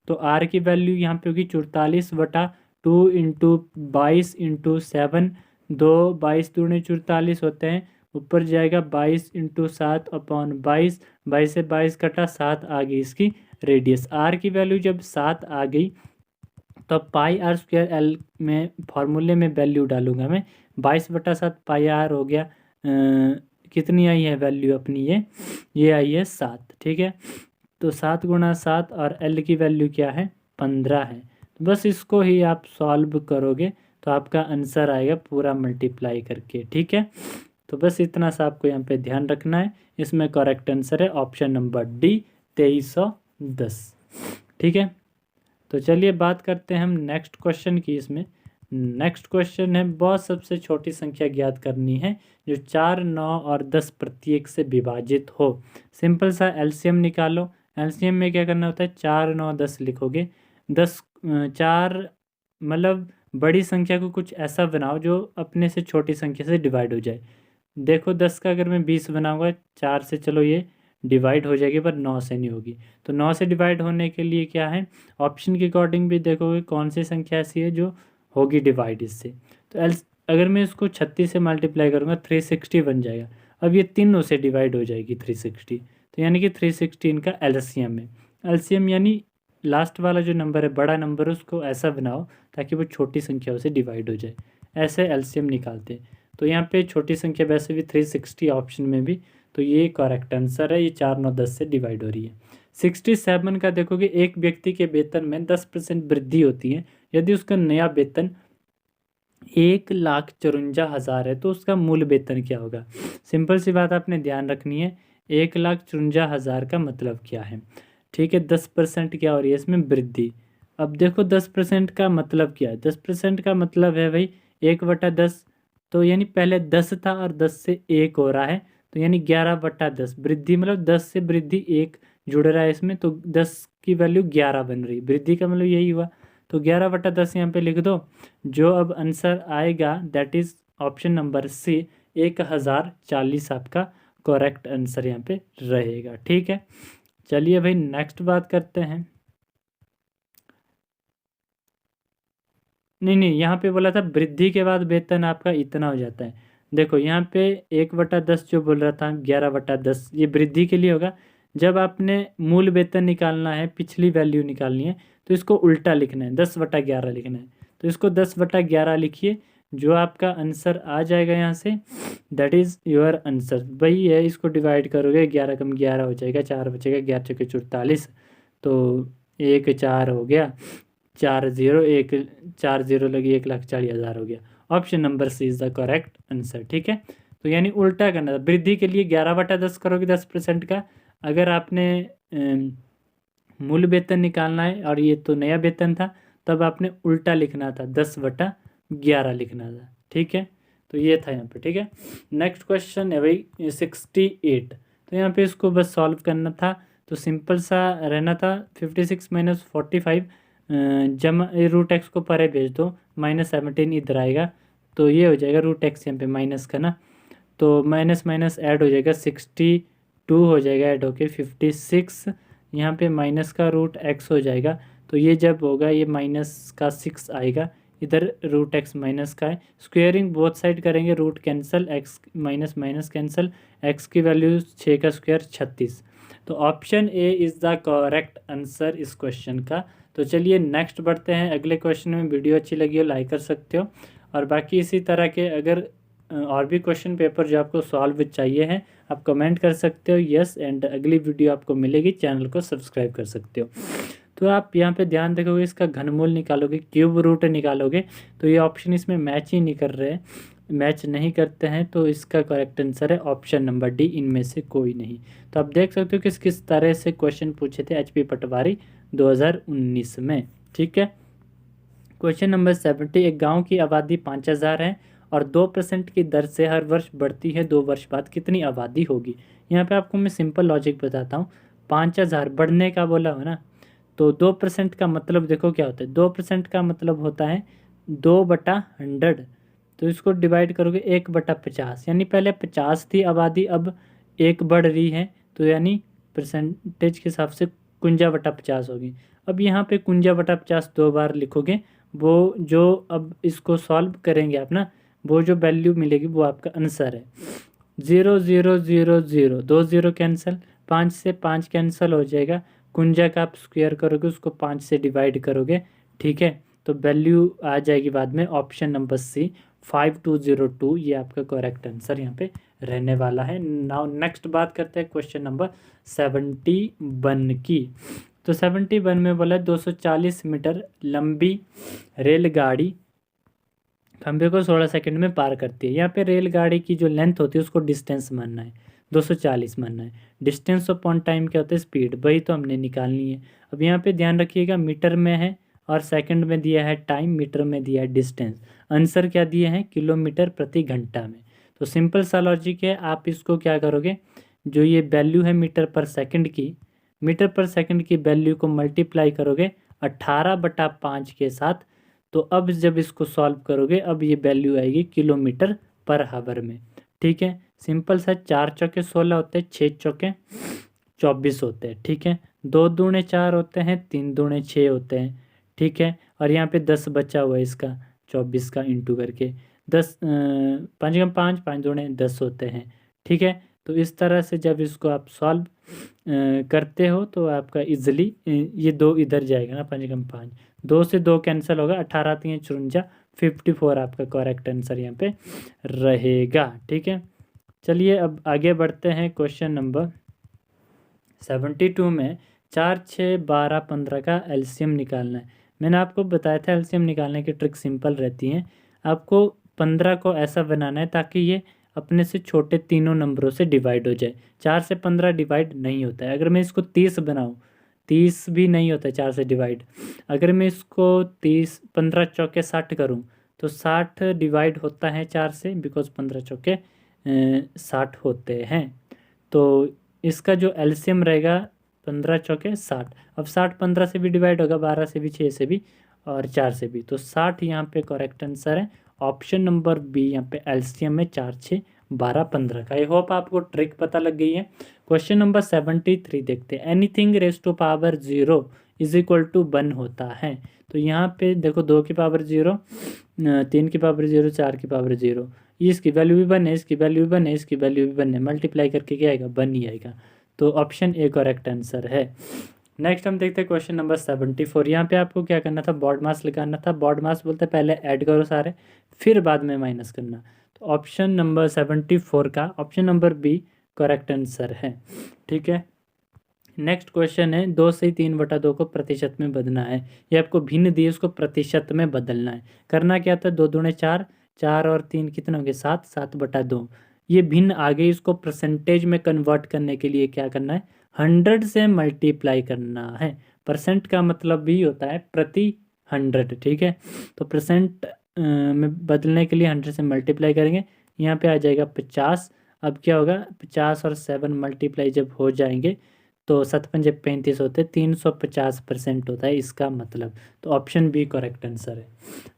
तो आर की वैल्यू यहाँ पे होगी 44/2 इंटू 22 इंटू 7, 2 22 दूनी 44 होते हैं, ऊपर जाएगा 22 इंटू 7 अपॉन 22, 22 से 22 कटा, 7 आ गई इसकी रेडियस। आर की वैल्यू जब 7 आ गई तो अब पाई आर स्क्वायर एल में फॉर्मूले में वैल्यू डालूंगा मैं, 22/7 पाई आर हो गया, कितनी आई है वैल्यू अपनी, ये आई है 7, ठीक है। तो 7 गुणा 7 और एल की वैल्यू क्या है, 15 है। तो बस इसको ही आप सॉल्व करोगे तो आपका आंसर आएगा पूरा मल्टीप्लाई करके, ठीक है। तो बस इतना सा आपको यहाँ पे ध्यान रखना है। इसमें करेक्ट आंसर है ऑप्शन नंबर डी, 2310, ठीक है। तो चलिए बात करते हैं हम नेक्स्ट क्वेश्चन की। इसमें नेक्स्ट क्वेश्चन है, बहुत सबसे छोटी संख्या ज्ञात करनी है जो 4, 9 और 10 प्रत्येक से विभाजित हो। सिंपल सा एलसीएम निकालो। एलसीएम में क्या करना होता है, 4, 9, 10 लिखोगे। 10 4 मतलब बड़ी संख्या को कुछ ऐसा बनाओ जो अपने से छोटी संख्या से डिवाइड हो जाए। देखो 10 का अगर मैं 20 बनाऊंगा, 4 से चलो ये डिवाइड हो जाएगी पर 9 से नहीं होगी। तो 9 से डिवाइड होने के लिए क्या है, ऑप्शन के अकॉर्डिंग भी देखोगे कौन सी संख्या ऐसी है जो होगी डिवाइड इससे। तो अगर मैं इसको 36 से मल्टीप्लाई करूँगा 360 बन जाएगा। अब ये तीनों से डिवाइड हो जाएगी 360, तो यानी कि 360 इनका एलसीएम है। एलसीएम यानी लास्ट वाला जो नंबर है, बड़ा नंबर, उसको ऐसा बनाओ ताकि वो छोटी संख्याओं से डिवाइड हो जाए। ऐसे एलसीएम निकालते हैं। तो यहाँ पे छोटी संख्या वैसे भी 360 ऑप्शन में भी, तो ये करेक्ट आंसर है। ये 4, 9, 10 से डिवाइड हो रही है। 67 का देखोगे, एक व्यक्ति के वेतन में 10% वृद्धि होती है यदि उसका नया वेतन 1,54,000 है तो उसका मूल वेतन क्या होगा। सिंपल सी बात आपने ध्यान रखनी है, 1,54,000 का मतलब क्या है, ठीक है। 10% क्या हो रही है इसमें, वृद्धि। अब देखो 10% का मतलब क्या है, 10% का मतलब है भाई 1/10, तो यानी पहले 10 था और 10 से 1 हो रहा है, तो यानी 11/10 वृद्धि, मतलब 10 से वृद्धि 1 जुड़ रहा है इसमें, तो 10 की वैल्यू 11 बन रही, वृद्धि का मतलब यही हुआ। तो 11/10 यहाँ पे लिख दो। जो अब आंसर आएगा that is option number C, 1040 आपका करेक्ट आंसर यहाँ पे रहेगा, ठीक है। चलिए भाई नेक्स्ट बात करते हैं। नहीं, यहाँ पे बोला था वृद्धि के बाद वेतन आपका इतना हो जाता है। देखो यहाँ पे 1/10 जो बोल रहा था, 11/10, ये वृद्धि के लिए होगा। जब आपने मूल वेतन निकालना है, पिछली वैल्यू निकालनी है, तो इसको उल्टा लिखना है, 10/11 लिखना है। तो इसको 10/11 लिखिए, जो आपका आंसर आ जाएगा यहाँ say that is your answer. वही है, इसको डिवाइड करोगे, 11 कम 11 हो जाएगा, 4 बचेगा, 11 चौके 44, तो 1 4 हो गया, 4 0 1 4 0 लगी, 1,40,000 हो गया। Option number C is the correct answer, ठीक है। तो यानी उल्टा करना था, वृद्धि के लिए 11/10 करोगे 10% का। अगर आपने मूल वेतन निकालना है और ये तो नया वेतन था, तब आपने उल्टा लिखना था, 10/11 लिखना था, ठीक है। तो ये था यहाँ पे, ठीक है। नेक्स्ट क्वेश्चन है भाई 68। तो यहाँ पे इसको बस सॉल्व करना था, तो सिंपल सा रहना था, 56 - 45 जमा रूट एक्स को परे भेज दो, -17 इधर आएगा, तो ये हो जाएगा रूट एक्स यहाँ पे माइनस का ना, तो माइनस माइनस ऐड हो जाएगा, 62 हो जाएगा ऐड होके 56, यहाँ पे माइनस का रूट एक्स हो जाएगा। तो ये जब होगा ये माइनस का 6 आएगा, इधर रूट एक्स माइनस का है, स्क्वेयरिंग बोथ साइड करेंगे, root cancel, x minus minus cancel, x की वैल्यू 6 का स्क्वायर 36। तो option A is the correct answer इस क्वेश्चन का। तो चलिए नेक्स्ट बढ़ते हैं अगले क्वेश्चन में। वीडियो अच्छी लगी हो लाइक कर सकते हो, और बाकी इसी तरह के अगर और भी क्वेश्चन पेपर जो आपको सॉल्व चाहिए हैं, आप कमेंट कर सकते हो यस, एंड अगली वीडियो आपको मिलेगी, चैनल को सब्सक्राइब कर सकते हो। तो आप यहाँ पे ध्यान देखोगे, इसका घनमूल निकालोगे, क्यूब रूट निकालोगे, तो ये ऑप्शन इसमें मैच ही नहीं कर रहे, मैच नहीं करते हैं, तो इसका करेक्ट आंसर है ऑप्शन नंबर डी, इनमें से कोई नहीं। तो आप देख सकते हो किस किस तरह से क्वेश्चन पूछे थे एचपी पटवारी 2019 में, ठीक है। क्वेश्चन नंबर 70, एक गांव की आबादी 5000 है और 2% की दर से हर वर्ष बढ़ती है, 2 वर्ष बाद कितनी आबादी होगी। यहाँ पे आपको मैं सिंपल लॉजिक बताता हूँ, 5000 बढ़ने का बोला हो ना, तो 2% का मतलब देखो क्या होता है, 2% का मतलब होता है 2/100, तो इसको डिवाइड करोगे 1/50, यानी पहले 50 थी आबादी, अब 1 बढ़ रही है तो यानी परसेंटेज के हिसाब से 51/50 होगी। अब यहाँ पे 51/50 2 बार लिखोगे, वो जो अब इसको सॉल्व करेंगे आप ना, वो जो वैल्यू मिलेगी वो आपका आंसर है। 0 0 0 0, 2 0 कैंसिल, 5 से 5 कैंसिल हो जाएगा। कुंजा का आप स्क्वायर करोगे, उसको 5 से डिवाइड करोगे, ठीक है, तो वैल्यू आ जाएगी बाद में ऑप्शन नंबर सी 5202। ये आपका करेक्ट आंसर यहाँ पे रहने वाला है। नाउ नेक्स्ट बात करते हैं क्वेश्चन नंबर 71 की। तो 71 में बोला 240 मीटर लंबी रेलगाड़ी खंबे को 16 सेकंड में पार करती है। यहाँ पे रेलगाड़ी की जो लेंथ होती है उसको डिस्टेंस मानना है, 240 मानना है। डिस्टेंस अपॉन टाइम क्या होता है, स्पीड, वही तो हमने निकालनी है। अब यहाँ पे ध्यान रखिएगा मीटर में है और सेकंड में दिया है टाइम, मीटर में दिया है डिस्टेंस। आंसर क्या दिए हैं, किलोमीटर प्रति घंटा में। तो सिंपल सा लॉजिक है, आप इसको क्या करोगे, जो ये वैल्यू है मीटर पर सेकंड की वैल्यू को मल्टीप्लाई करोगे 18/5 के साथ। तो अब जब इसको सॉल्व करोगे, अब ये वैल्यू आएगी किलोमीटर पर हावर में, ठीक है। सिंपल सा, 4 चौके 16 होते हैं, 6 चौके 24 होते हैं, ठीक है। 2 दूने 4 होते हैं, 3 दूने 6 होते हैं, ठीक है। और यहाँ पे 10 बचा हुआ है इसका, 24 का इंटू करके 10, 5 कम 5, 5 दूने 10 होते हैं, ठीक है। तो इस तरह से जब इसको आप सॉल्व करते हो तो आपका इजली ये 2 इधर जाएगा ना, 5 कम 5, 2 से 2 कैंसिल होगा, 18 3 54, 54 आपका करेक्ट आंसर यहाँ पे रहेगा, ठीक है। चलिए अब आगे बढ़ते हैं। क्वेश्चन नंबर 72 में 4 6 12 15 का एलसीएम निकालना है। मैंने आपको बताया था एलसीएम निकालने की ट्रिक सिंपल रहती है। आपको 15 को ऐसा बनाना है ताकि ये अपने से छोटे तीनों नंबरों से डिवाइड हो जाए। 4 से 15 डिवाइड नहीं होता है। अगर मैं इसको 30 बनाऊँ, 30 भी नहीं होता है 4 से डिवाइड। अगर मैं इसको 30 15 चौके 60 करूँ तो 60 डिवाइड होता है 4 से, बिकॉज 15 चौके 60 होते हैं। तो इसका जो एलसीएम रहेगा 15 चौके 60। अब 60 15 से भी डिवाइड होगा, 12 से भी, 6 से भी और 4 से भी। तो 60 यहाँ पे करेक्ट आंसर है। ऑप्शन नंबर बी यहाँ पे एलसीएम में 4 6 12 15 का। आई होप आपको ट्रिक पता लग गई है। क्वेश्चन नंबर 73 देखते हैं। Anything raise to power 0 is equal to 1 होता है। तो यहाँ पे देखो 2 की पावर 0, 3 की पावर 0, 4 की पावर 0, इसकी वैल्यू भी 1 है, इसकी वैल्यू भी 1 है, इसकी वैल्यू भी 1 है। मल्टीप्लाई करके क्या आएगा, 1 ही आएगा। तो ऑप्शन ए करेक्ट आंसर है। नेक्स्ट हम देखते हैं क्वेश्चन नंबर 74। यहाँ पे आपको क्या करना था, बॉड मास लगाना था। बॉड मास बोलते पहले ऐड करो सारे, फिर बाद में माइनस करना। तो ऑप्शन नंबर 74 का option number B correct answer है, ठीक है। नेक्स्ट क्वेश्चन है 2 से 3/2 को प्रतिशत में बदलना है। ये आपको भिन्न दिए, उसको प्रतिशत में बदलना है। करना क्या था, 2 दूने 4, 4 और 3 कितने होंगे 7, 7/2। ये भिन्न आगे इसको परसेंटेज में कन्वर्ट करने के लिए क्या करना है, 100 से मल्टीप्लाई करना है। परसेंट का मतलब भी होता है प्रति 100, ठीक है। तो परसेंट में बदलने के लिए 100 से मल्टीप्लाई करेंगे, यहाँ पे आ जाएगा 50। अब क्या होगा, 50 और 7 मल्टीप्लाई जब हो जाएंगे तो 7 पंजे 35 होते, 350% होता है इसका मतलब। तो ऑप्शन बी करेक्ट आंसर है।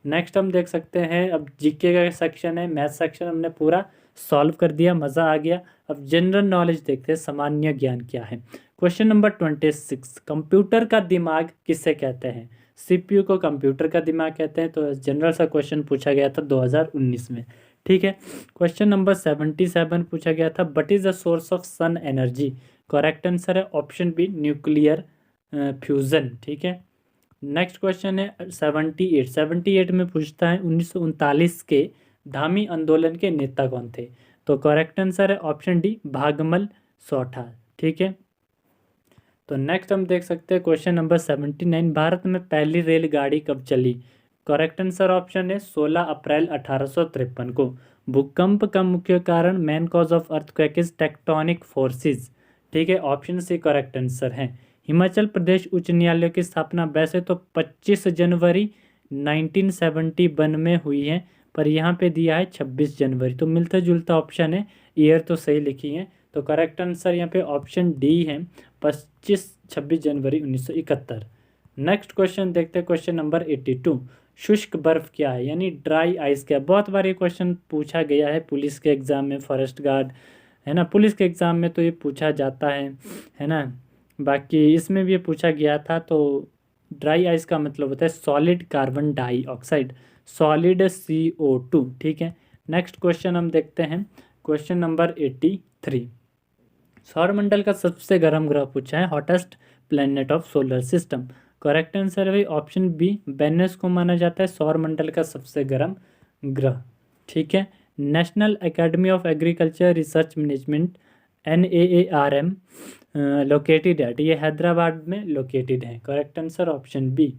नेक्स्ट हम देख सकते हैं, अब जीके का सेक्शन है, मैथ सेक्शन हमने पूरा सॉल्व कर दिया, मज़ा आ गया। अब जनरल नॉलेज देखते हैं, सामान्य ज्ञान क्या है। क्वेश्चन नंबर 26, कंप्यूटर का दिमाग किसे कहते हैं। सीपीयू को कंप्यूटर का दिमाग कहते हैं। तो जनरल सा क्वेश्चन पूछा गया था 2019 में, ठीक है। क्वेश्चन नंबर 77 पूछा गया था, what is the source of sun energy. Correct answer है ऑप्शन बी न्यूक्लियर फ्यूजन, ठीक है। नेक्स्ट क्वेश्चन है 78 में पूछता है 1939 के धामी आंदोलन के नेता कौन थे। तो करेक्ट आंसर है ऑप्शन डी भागमल सोठा, ठीक है। तो नेक्स्ट हम देख सकते हैं क्वेश्चन नंबर 79, भारत में पहली रेलगाड़ी कब चली। करेक्ट आंसर ऑप्शन है 16 अप्रैल 1853 को। भूकंप का मुख्य कारण, main cause of earthquake is tectonic forces, ठीक है। ऑप्शन सी करेक्ट आंसर है। हिमाचल प्रदेश उच्च न्यायालय की स्थापना वैसे तो 25 जनवरी 1971 में हुई है, पर यहाँ पे दिया है 26 जनवरी, तो मिलता जुलता ऑप्शन है, ईयर तो सही लिखी है। तो करेक्ट आंसर यहाँ पे ऑप्शन डी है 26 जनवरी 1971। नेक्स्ट क्वेश्चन देखते हैं, क्वेश्चन नंबर 82, शुष्क बर्फ क्या है, यानी ड्राई आइस क्या है। बहुत बार ये क्वेश्चन पूछा गया है पुलिस के एग्जाम में, फॉरेस्ट गार्ड है ना। पुलिस के एग्ज़ाम में तो ये पूछा जाता है ना। बाकी इसमें भी ये पूछा गया था। तो ड्राई आइस का मतलब होता है solid carbon dioxide, solid CO2। ठीक है, नेक्स्ट क्वेश्चन हम देखते हैं, क्वेश्चन नंबर 83। सौरमंडल का सबसे गर्म ग्रह पूछा है, hottest planet of solar system. Correct answer है भाई ऑप्शन बी, वेनस को माना जाता है सौरमंडल का सबसे गर्म ग्रह। ठीक है, National Academy of Agriculture Research Management NAARM located at, ये हैदराबाद में लोकेटेड है। Correct answer option B.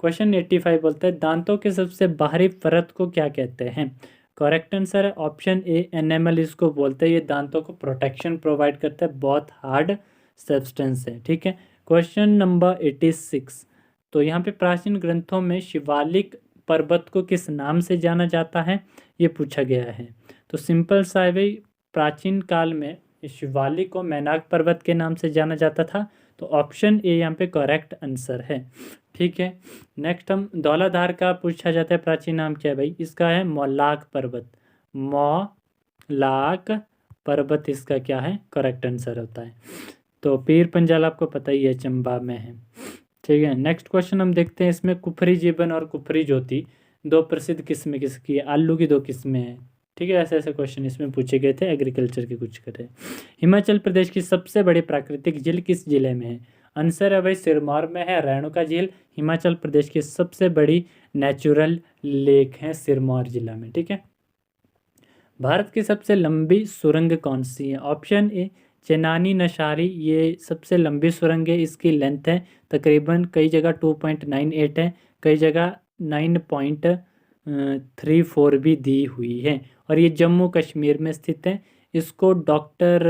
Question 85 बोलता है दांतों के सबसे बाहरी परत को क्या कहते हैं। करेक्ट आंसर है ऑप्शन ए, एनेमल इसको बोलते हैं। ये दांतों को प्रोटेक्शन प्रोवाइड करता है, बहुत हार्ड सब्सटेंस है। ठीक है, क्वेश्चन नंबर 86। तो यहाँ पे प्राचीन ग्रंथों में शिवालिक पर्वत को किस नाम से जाना जाता है, ये पूछा गया है। तो सिंपल सा है भाई, प्राचीन काल में शिवालिक को मैनाक पर्वत के नाम से जाना जाता था। तो ऑप्शन ए यहाँ पे करेक्ट आंसर है। ठीक है, नेक्स्ट हम धौलाधार का पूछा जाता है प्राचीन नाम क्या है भाई, इसका है मौलाक पर्वत। मौलाक पर्वत इसका क्या है, करेक्ट आंसर होता है। तो पीर पंजाल आपको पता ही है, चंबा में है। ठीक है, नेक्स्ट क्वेश्चन हम देखते हैं, इसमें कुफरी जीवन और कुफरी ज्योति दो प्रसिद्ध किस्में किसकी है, आलू की दो किस्में हैं। ठीक है, ऐसे ऐसे क्वेश्चन इसमें पूछे गए थे, एग्रीकल्चर के कुछ करे। हिमाचल प्रदेश की सबसे बड़ी प्राकृतिक झील किस जिले में है। आंसर है भाई सिरमौर में है रेणुका झील। हिमाचल प्रदेश की सबसे बड़ी नेचुरल लेक है सिरमौर जिला में। ठीक है, भारत की सबसे लंबी सुरंग कौन सी है। ऑप्शन ए, चेनानी नशारी, ये सबसे लंबी सुरंग है। इसकी लेंथ है तकरीबन कई जगह 2.98 है, कई जगह 9.34 भी दी हुई है, और ये जम्मू कश्मीर में स्थित है। इसको डॉक्टर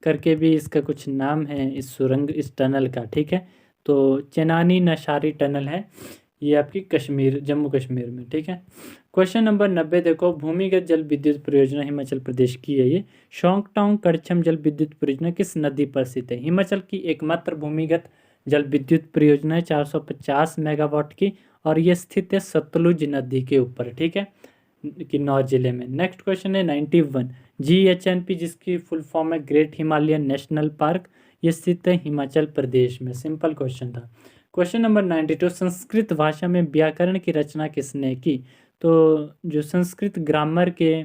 करके भी इसका कुछ नाम है इस सुरंग, इस टनल का। ठीक है, तो चेनानी नशारी टनल है, ये आपकी कश्मीर, जम्मू कश्मीर में। ठीक है, क्वेश्चन नंबर 90 देखो, भूमिगत जल विद्युत परियोजना हिमाचल प्रदेश की है ये। शोंगटोंग कड़छम जल विद्युत परियोजना किस नदी पर स्थित है। हिमाचल की एकमात्र भूमिगत जल विद्युत परियोजना है 450 मेगावाट की, और ये स्थित है सतलुज नदी के ऊपर। ठीक है, किन्नौर जिले में। नेक्स्ट क्वेश्चन है 91, GHNP जिसकी फुल फॉर्म है ग्रेट हिमालयन नेशनल पार्क, ये स्थित है हिमाचल प्रदेश में। सिंपल क्वेश्चन था। क्वेश्चन नंबर 92, संस्कृत भाषा में व्याकरण की रचना किसने की। तो जो संस्कृत ग्रामर के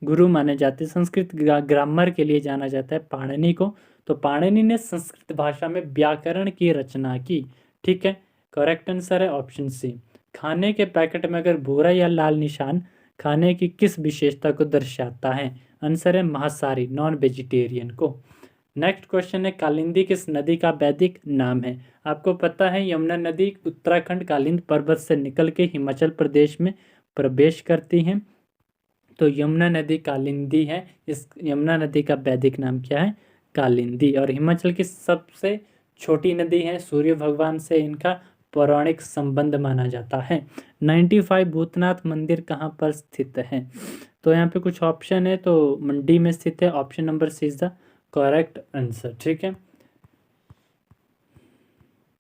गुरु माने जाते हैं, संस्कृत ग्रामर के लिए जाना जाता है पाणिनि को। तो पाणिनि ने संस्कृत भाषा में व्याकरण की रचना की। ठीक है, करेक्ट आंसर है ऑप्शन सी। खाने के पैकेट में अगर भूरा या लाल निशान खाने की किस विशेषता को दर्शाता है। आंसर है मांसाहारी, नॉन वेजिटेरियन को। नेक्स्ट क्वेश्चन है, कालिंदी किस नदी का वैदिक नाम है। आपको पता है यमुना नदी उत्तराखंड कालिंद पर्वत से निकल के हिमाचल प्रदेश में प्रवेश करती हैं। तो यमुना नदी कालिंदी है, इस यमुना नदी का वैदिक नाम क्या है, कालिंदी। और हिमाचल की सबसे छोटी नदी है, सूर्य भगवान से इनका पौराणिक संबंध माना जाता है। 95, भूतनाथ मंदिर कहाँ पर स्थित है। तो यहाँ पे कुछ ऑप्शन है, तो मंडी में स्थित है। Option number C is the correct answer. ठीक है,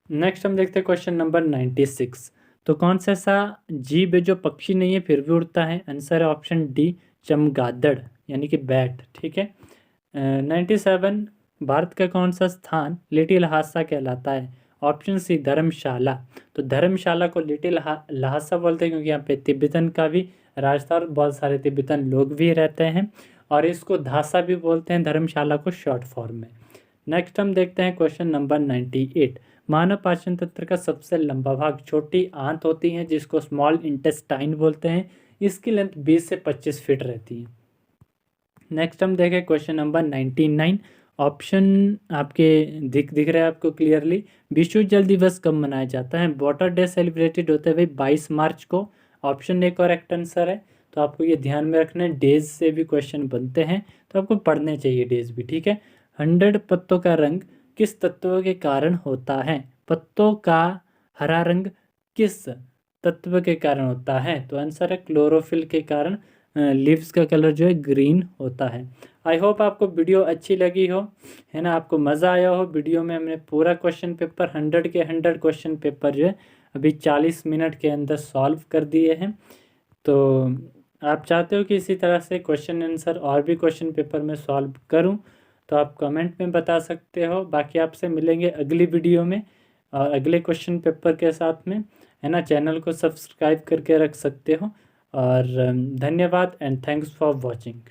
नेक्स्ट हम देखते हैं क्वेश्चन नंबर 96। तो कौन सा ऐसा जीव है जो पक्षी नहीं है फिर भी उड़ता है। आंसर है ऑप्शन डी, चमगादड़ यानी कि बैट। ठीक है, 97, भारत का कौन सा स्थान लिटिल लहासा कहलाता है। ऑप्शन सी, धर्मशाला। तो धर्मशाला को लिटिल लहासा बोलते हैं क्योंकि यहाँ पे तिब्बतन का भी राज था और बहुत सारे तिब्बतन लोग भी रहते हैं, और इसको धासा भी बोलते हैं धर्मशाला को शॉर्ट फॉर्म में। नेक्स्ट हम देखते हैं क्वेश्चन नंबर 98, मानव पाचन तंत्र का सबसे लंबा भाग छोटी आंत होती है जिसको स्मॉल इंटेस्टाइन बोलते हैं। इसकी लेंथ 20 से 25 फीट रहती है। नेक्स्ट हम देखें क्वेश्चन नंबर 99, ऑप्शन आपके दिख रहे हैं आपको क्लियरली। विश्व जल दिवस कब मनाया जाता है। वाटर डे सेलिब्रेटेड होते हुए 22 मार्च को। ऑप्शन ए करेक्ट आंसर है। तो आपको ये ध्यान में रखना है, डेज से भी क्वेश्चन बनते हैं तो आपको पढ़ने चाहिए डेज भी। ठीक है, 100 पत्तों का रंग किस तत्व के कारण होता है। पत्तों का हरा रंग किस तत्व के कारण होता है। तो आंसर है क्लोरोफिल के कारण लीव्स का कलर जो है ग्रीन होता है। आई होप आपको वीडियो अच्छी लगी हो, है ना, आपको मज़ा आया हो। वीडियो में हमने पूरा क्वेश्चन पेपर 100 के 100 क्वेश्चन पेपर जो है अभी 40 मिनट के अंदर सॉल्व कर दिए हैं। तो आप चाहते हो कि इसी तरह से क्वेश्चन आंसर और भी क्वेश्चन पेपर में सॉल्व करूं, तो आप कमेंट में बता सकते हो। बाकी आपसे मिलेंगे अगली वीडियो में और अगले क्वेश्चन पेपर के साथ में, है ना। चैनल को सब्सक्राइब करके रख सकते हो। और धन्यवाद एंड थैंक्स फॉर वॉचिंग।